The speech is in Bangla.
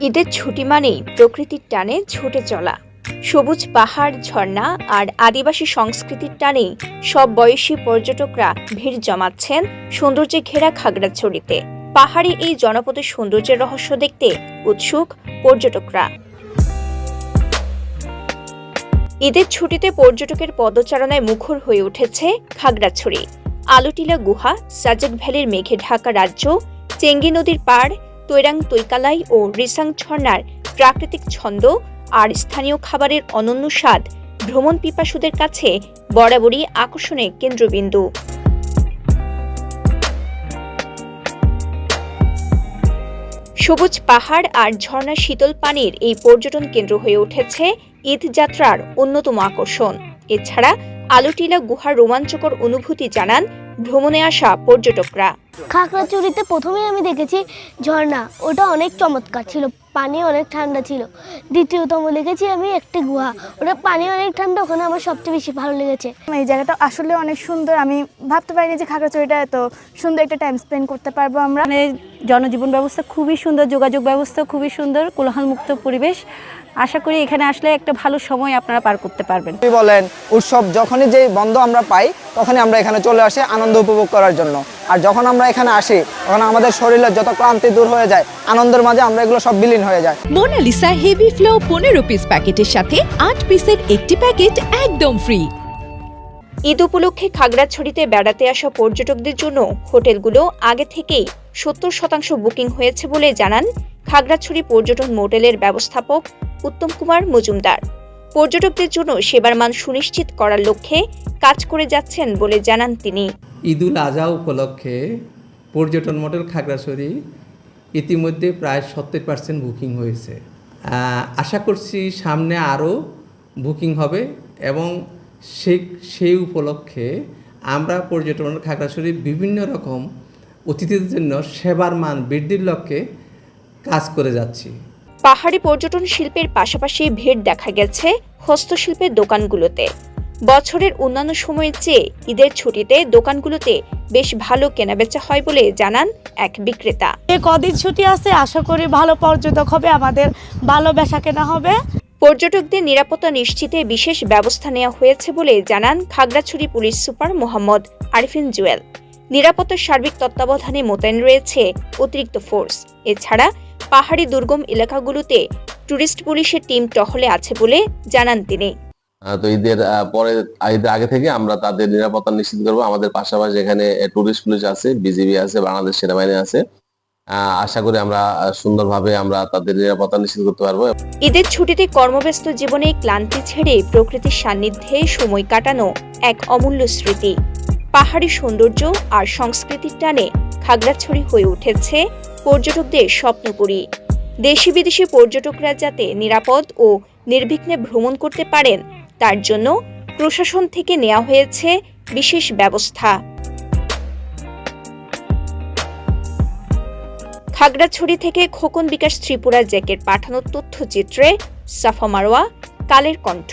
ঈদের ছুটি মানেই প্রকৃতির টানে ছুটে চলা। সবুজ পাহাড়, ঝর্ণা আর আদিবাসী সংস্কৃতির টানেই সব বয়সী পর্যটকরা ভিড় জমাচ্ছেন সৌন্দর্যে ঘেরা খাগড়াছড়িতে। পাহাড়ি এই জনপদের সৌন্দর্যের রহস্য দেখতে উৎসুক পর্যটকরা। ঈদের ছুটিতে পর্যটকের পদচারণায় মুখর হয়ে উঠেছে খাগড়াছড়ি। আলুটিলা গুহা, সাজেক ভ্যালির মেঘে ঢাকা রাজ্য, চেঙ্গি নদীর পাড়, তৈরাং তৈকালাই ও রিসাং ঝর্ণার প্রাকৃতিক ছন্দ আর স্থানীয় খাবারের অনন্য স্বাদ ভ্রমণ পিপাসুদের কাছে বরাবরই আকর্ষণের কেন্দ্রবিন্দু। সবুজ পাহাড় আর ঝর্ণার শীতল পানির এই পর্যটন কেন্দ্র হয়ে উঠেছে ঈদ যাত্রার অন্যতম আকর্ষণ। এছাড়া আলুটিলা গুহার রোমাঞ্চকর অনুভূতি জানান ভ্রমণে আসা পর্যটকরা। খাগড়াছড়িতে প্রথমেই আমি দেখেছি ঝর্ণা, ওটা অনেক চমৎকার ছিল, পানি অনেক ঠান্ডা ছিল। দ্বিতীয়তম দেখেছি আমি একটি গুহা, ওটা পানি অনেক ঠান্ডা, ওখানে আমার সবচেয়ে বেশি ভালো লেগেছে। এই জায়গাটা আসলে অনেক সুন্দর, আমি ভাবতে পারিনি যে খাগড়াছড়িটা এত সুন্দর একটা টাইম স্পেন্ড করতে পারবো আমরা। জনজীবন ব্যবস্থা খুবই সুন্দর, যোগাযোগ ব্যবস্থা খুবই সুন্দর, কোলাহলমুক্ত পরিবেশ। আশা করি এখানে আসলে একটা ভালো সময় আপনারা পার করতে পারবেন। বলেন উৎসব যখনই যে বন্ধ আমরা পাই তখনই আমরা এখানে চলে আসি আনন্দ উপভোগ করার জন্য। আর যখন আমরা এখানে আসি তখন আমাদের শরীরের যত ক্লান্তি দূর হয়ে যায়, আনন্দের মাঝে আমরা এগুলো সব বিলীন হয়ে যায়। মোনালিসা হেভি ফ্লো 15 পিস প্যাকেটের সাথে 8 পিসের একটি প্যাকেট একদম ফ্রি। ঈদ উপলক্ষে খাগড়াছড়িতে বেড়াতে আসা পর্যটকদের জন্য হোটেলগুলো আগে থেকেই 70% বুকিং হয়েছে বলে জানান খাগড়াছড়ি পর্যটন মোটেলের ব্যবস্থাপক উত্তম কুমার মজুমদার। পর্যটকদের জন্য সেবার মান সুনিশ্চিত করার লক্ষ্যে কাজ করে যাচ্ছেন বলে জানান তিনি। ঈদুল আজহা উপলক্ষে পর্যটন মোটেল খাগড়াছড়ি ইতিমধ্যে প্রায় 70% বুকিং হয়েছে। আশা করছি সামনে আরও বুকিং হবে এবং সেই উপলক্ষে আমরা পর্যটন খাগড়াছড়ি বিভিন্ন রকম অতিথিদের জন্য সেবার মান বৃদ্ধির লক্ষ্যে কাজ করে যাচ্ছি। পাহাড়ি পর্যটন শিল্পের পাশাপাশি ভিড় দেখা গেছে হস্তশিল্পের দোকানগুলোতে। বছরের অন্যান্য সময়ের চেয়ে ঈদের ছুটিতে দোকানগুলোতে বেশ ভালো কেনাবেচা হয় বলে জানান এক বিক্রেতা। কদিন ছুটি আছে, আশা করি ভালো পর্যটক হবে, আমাদের ভালো বেচা কেনা হবে। পর্যটকদের নিরাপত্তা নিশ্চিতে বিশেষ ব্যবস্থা নেওয়া হয়েছে বলে জানান খাগড়াছড়ি পুলিশ সুপার মোহাম্মদ আরিফিন জুয়েল। নিরাপত্তার সার্বিক তত্ত্বাবধানে মোতায়েন রয়েছে অতিরিক্ত ফোর্স। এছাড়া পাহাড়ি দুর্গম এলাকাগুলোতে টুরিস্ট পুলিশের টিম টহলে আছে বলে জানান তিনি। তো ঈদের আগে থেকে আমরা তাদের নিরাপত্তা নিশ্চিত করবো। আমাদের পাশাপাশি এখানে টুরিস্ট পুলিশ আছে, বিজিবি আছে, বাংলাদেশ সেনাবাহিনী আছে। আশা করি আমরা সুন্দরভাবে আমরা তাদের নিরাপত্তা নিশ্চিত করতে পারবো। ঈদের ছুটিতে কর্মব্যস্ত জীবনে ক্লান্তি ছেড়ে প্রকৃতির সান্নিধ্যে সময় কাটানো এক অমূল্য স্মৃতি। পাহাড়ি সৌন্দর্য আর সংস্কৃতির টানে খাগড়াছড়ি হয়ে উঠেছে পর্যটকদের স্বপ্নপুরী। দেশি বিদেশি পর্যটকরা যাতে নিরাপদ ও নির্বিঘ্নে ভ্রমণ করতে পারেন তার জন্য প্রশাসন থেকে নেওয়া হয়েছে বিশেষ ব্যবস্থা। খাগড়াছড়ি থেকে খোকন বিকাশ ত্রিপুরা জ্যাকের পাঠানো তথ্যচিত্রে সাফা মারওয়া, কালের কণ্ঠ।